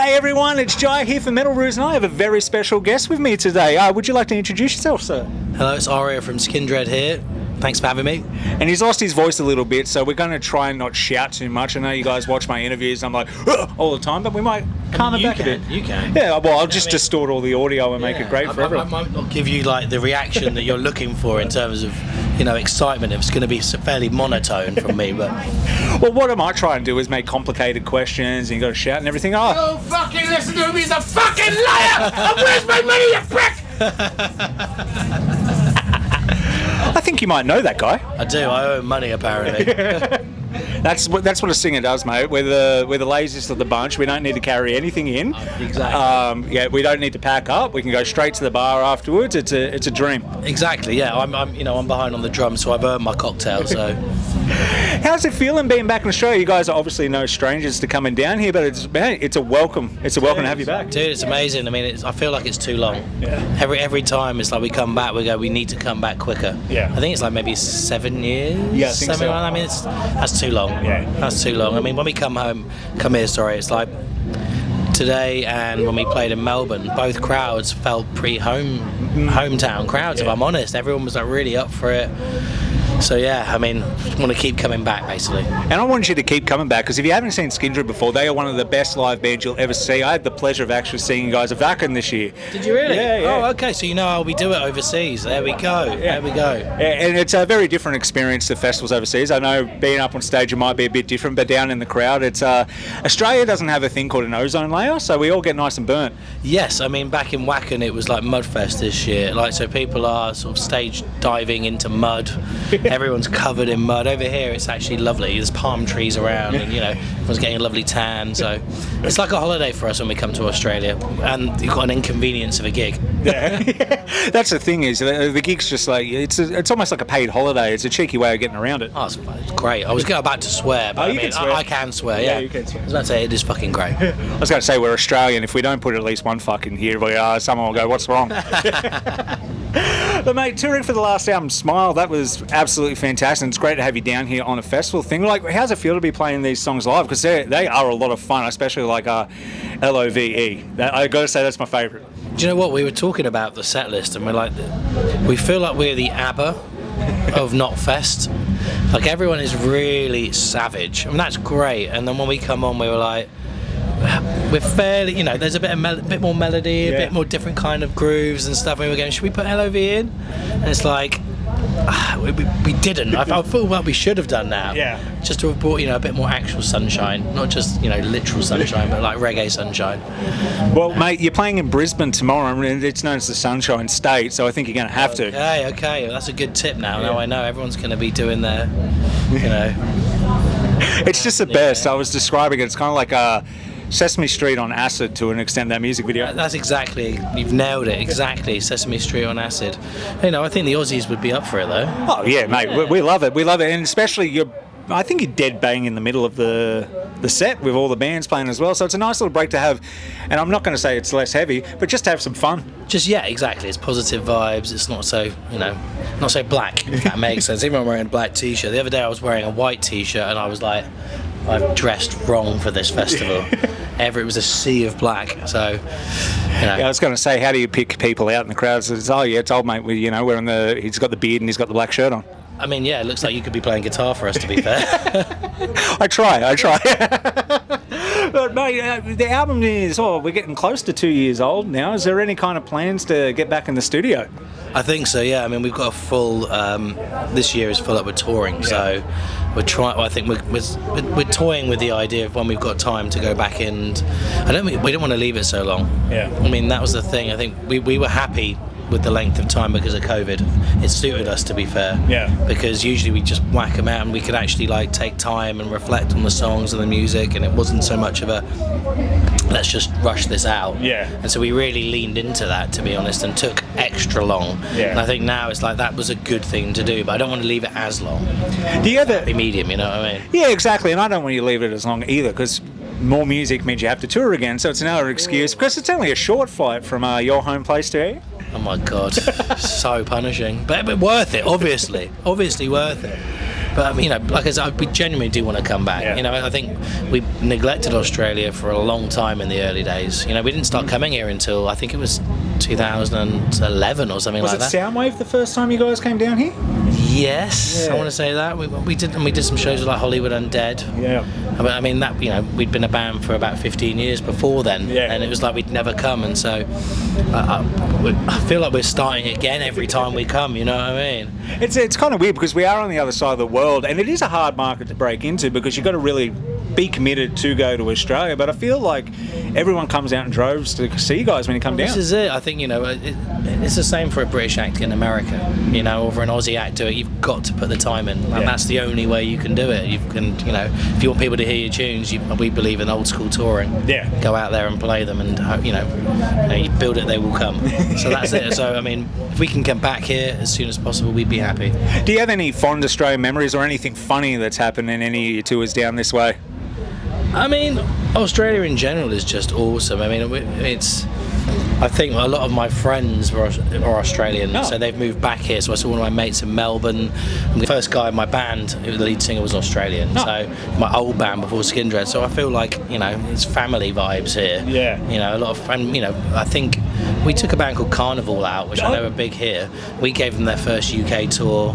G'day everyone, it's Jai here for Metal Roos and I have a very special guest with me today. Would you like to introduce yourself, sir? Hello, it's Arya from Skindred here. Thanks for having me. And he's lost his voice a little bit, so we're going to try and not shout too much. I know you guys watch my interviews, I'm like, all the time, but we might calm it back a bit. You can. Yeah, well, I'll just distort all the audio and make it great for everyone. I might not give you like the reaction that you're looking for in terms of, excitement. It's going to be fairly monotone from me, but... Well, what I might try and do is make complicated questions and you got to shout and everything. Oh, fucking listen to him, he's a fucking liar! And where's my money, you prick? I think you might know that guy. I do. I owe him money, apparently. That's what a singer does, mate. We're the laziest of the bunch. We don't need to carry anything in. Exactly. We don't need to pack up. We can go straight to the bar afterwards. It's a dream. Exactly. Yeah. I'm behind on the drums, so I've earned my cocktail. So. How's it feeling being back in Australia? You guys are obviously no strangers to coming down here, but it's a welcome. It's a welcome to have you back. Dude, it's amazing. I mean, I feel like it's too long. Yeah. Every time it's like we come back, we need to come back quicker. Yeah. I think it's like maybe 7 years. Yeah, I think something so. like that. I mean, that's too long. Yeah. That's too long. I mean, when we come here, it's like today and when we played in Melbourne, both crowds felt hometown crowds. Yeah. If I'm honest, everyone was like really up for it. So yeah, I mean, want to keep coming back basically. And I want you to keep coming back because if you haven't seen Skindred before, they are one of the best live bands you'll ever see. I had the pleasure of actually seeing you guys at Goggin this year. Did you really? Yeah. Oh, okay. So you know how we do it overseas. There we go. Yeah. There we go. And it's a very different experience to festivals overseas. I know being up on stage it might be a bit different, but down in the crowd, it's Australia doesn't have a thing called an ozone layer, so we all get nice and burnt. Yes, I mean back in Wacken it was like Mudfest this year. Like so people are sort of stage diving into mud. Everyone's covered in mud. Over here it's actually lovely. There's palm trees around and everyone's getting a lovely tan. So it's like a holiday for us when we come to Australia. And you've got an inconvenience of a gig. Yeah. That's the thing is the gig's just like it's almost like a paid holiday. It's a cheeky way of getting around it. Oh, it's great. I was about to swear, but I can swear. Yeah, you can swear. I was about to say it is fucking great. I was going to say we're Australian. If we don't put at least one fucking here, someone will go, "What's wrong?" But mate, touring for the last album, Smile, that was absolutely fantastic. It's great to have you down here on a festival thing. Like, how's it feel to be playing these songs live? Because they are a lot of fun, especially like Love. I got to say that's my favourite. Do you know what? We were talking about the set list, and we feel like we're the ABBA of Knotfest. Like everyone is really savage. I mean that's great. And then when we come on, we were like, we're fairly, there's a bit more melody, a bit more different kind of grooves and stuff. We were going, should we put LOV in? And it's like, we didn't. I feel like we should have done that. Yeah. Just to have brought, a bit more actual sunshine, not just, literal sunshine, but like reggae sunshine. Well, mate, you're playing in Brisbane tomorrow, and it's known as the Sunshine State, so I think you're going to have to. Okay. Well, that's a good tip now. Now I know everyone's going to be doing their, It's just the best. I was describing it. It's kind of like Sesame Street on acid to an extent, that music video. That's exactly, you've nailed it, exactly, Sesame Street on acid. I think the Aussies would be up for it though. Oh yeah, mate, we love it, and especially I think you're dead bang in the middle of the set with all the bands playing as well, so it's a nice little break to have, and I'm not going to say it's less heavy, but just to have some fun. Exactly, it's positive vibes, it's not so, not so black, if that makes sense. Even when I'm wearing a black t-shirt, the other day I was wearing a white t-shirt and I was like, I've dressed wrong for this festival. It was a sea of black, so Yeah, I was going to say, how do you pick people out in the crowd? It's old mate. He's got the beard and he's got the black shirt on. I mean, yeah, it looks like you could be playing guitar for us, to be fair. I try. But mate, the album is, we're getting close to 2 years old now. Is there any kind of plans to get back in the studio? I think so, yeah. I mean, we've got a full, this year is full up with touring, so we're trying. I think we're toying with the idea of when we've got time to go back in. We don't want to leave it so long. Yeah. I mean, that was the thing. I think we were happy with the length of time because of COVID. It suited us, to be fair. Yeah. Because usually we just whack them out and we could actually take time and reflect on the songs and the music, and it wasn't so much of a let's just rush this out. Yeah. And so we really leaned into that, to be honest, and took extra long. Yeah. And I think now it's like that was a good thing to do, but I don't want to leave it as long. Do you ever? Be medium, you know what I mean? Yeah, exactly. And I don't want you to leave it as long either, because more music means you have to tour again, so it's another excuse, because it's only a short flight from your home place to here. Oh my God, so punishing, but worth it. Obviously worth it. But like I said, we genuinely do want to come back. I think we neglected Australia for a long time in the early days. We didn't start coming here until I think it was 2011 or something like that. Was it Soundwave the first time you guys came down here? Yes, I want to say that we did some shows like Hollywood Undead. Yeah. I mean that we'd been a band for about 15 years before then, and it was like we'd never come, and so I feel like we're starting again every time we come. You know what I mean? It's kind of weird because we are on the other side of the world, and it is a hard market to break into because you've got to really be committed to go to Australia. But I feel like everyone comes out in droves to see you guys when you come down. This is it. I think it's the same for a British act in America, or for an Aussie act to it. You've got to put the time in, and that's the only way you can do it. You can, if you want people to hear your tunes, we believe in old school touring. Yeah. Go out there and play them, and you build it, they will come. So that's it. So I mean, if we can get back here as soon as possible, we'd be happy. Do you have any fond Australian memories or anything funny that's happened in any of your tours down this way? I mean, Australia in general is just awesome. I mean, I think a lot of my friends are Australian, so they've moved back here. So I saw one of my mates in Melbourne. The first guy in my band, the lead singer, was Australian. So my old band before Skindred. So I feel like it's family vibes here. Yeah. A lot of I think we took a band called Karnivool out, which I know are big here. We gave them their first UK tour.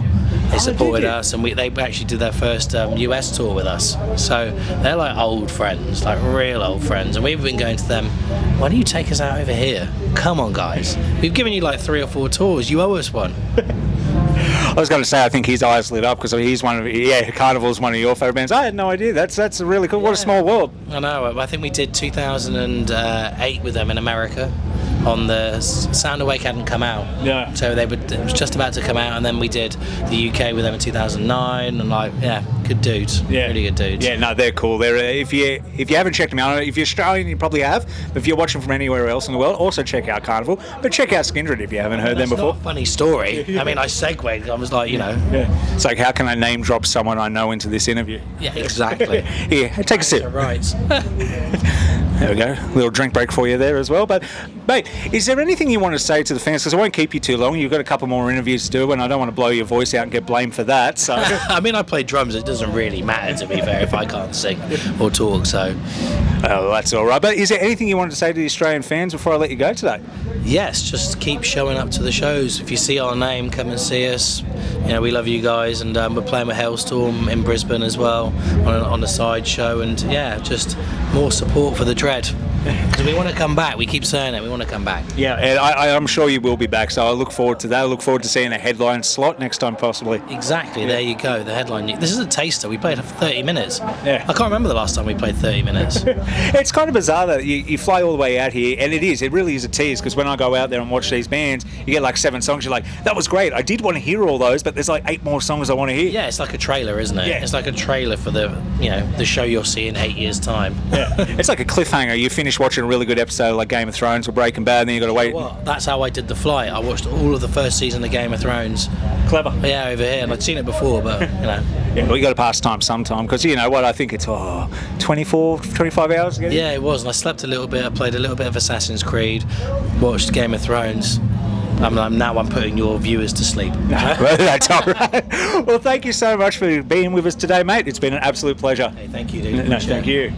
They supported us, and they actually did their first US tour with us. So they're like old friends, like real old friends. And we've been going to them, why don't you take us out over here? Come on, guys. We've given you like 3 or 4 tours. You owe us one. I was going to say, I think his eyes lit up because he's Carnival's one of your favourite bands. I had no idea. That's really cool. What a small world. I know. I think we did 2008 with them in America. On the Sound Awake hadn't come out, so it was just about to come out, and then we did the UK with them in 2009, and good dudes, really good dudes. Yeah, no, they're cool. They're if you haven't checked them out, if you're Australian, you probably have. But if you're watching from anywhere else in the world, also check out Karnivool. But check out Skindred if you haven't heard them before. Not a funny story. I mean, I segued. I was like, it's like, how can I name drop someone I know into this interview? Yeah, exactly. Here, take a sip. Right. There we go. A little drink break for you there as well. But, mate, is there anything you want to say to the fans? Because I won't keep you too long. You've got a couple more interviews to do, and I don't want to blow your voice out and get blamed for that. So, I mean, I play drums. It doesn't really matter, to be fair, if I can't sing or talk. So, that's all right. But is there anything you wanted to say to the Australian fans before I let you go today? Yes, just keep showing up to the shows. If you see our name, come and see us. We love you guys, and we're playing with Hellstorm in Brisbane as well on a side show, and just more support for the Dread. Because we want to come back. We keep saying it. We want to come back. Yeah, and I'm sure you will be back. So I look forward to that. I look forward to seeing a headline slot next time, possibly. Exactly. Yeah. There you go. The headline. This is a taster. We played for 30 minutes. Yeah. I can't remember the last time we played 30 minutes. It's kind of bizarre that you fly all the way out here, and it really is a tease. Because when I go out there and watch these bands, you get like 7 songs. You're like, that was great. I did want to hear all those, but there's like 8 more songs I want to hear. Yeah, it's like a trailer, isn't it? Yeah. It's like a trailer for the show you'll see in 8 years' time. Yeah. It's like a cliffhanger. You finish watching a really good episode like Game of Thrones or Breaking Bad, and then you got to wait. Well, that's how I did The Flight. I watched all of the first season of Game of Thrones. Clever. Yeah, over here, and I'd seen it before, but Yeah, well, you got to pass time sometime, because I think it's 24, 25 hours. Yeah, it was, and I slept a little bit. I played a little bit of Assassin's Creed, watched Game of Thrones. Now I'm putting your viewers to sleep. Well, that's all right. Well, thank you so much for being with us today, mate. It's been an absolute pleasure. Hey, thank you, dude. No, thank you.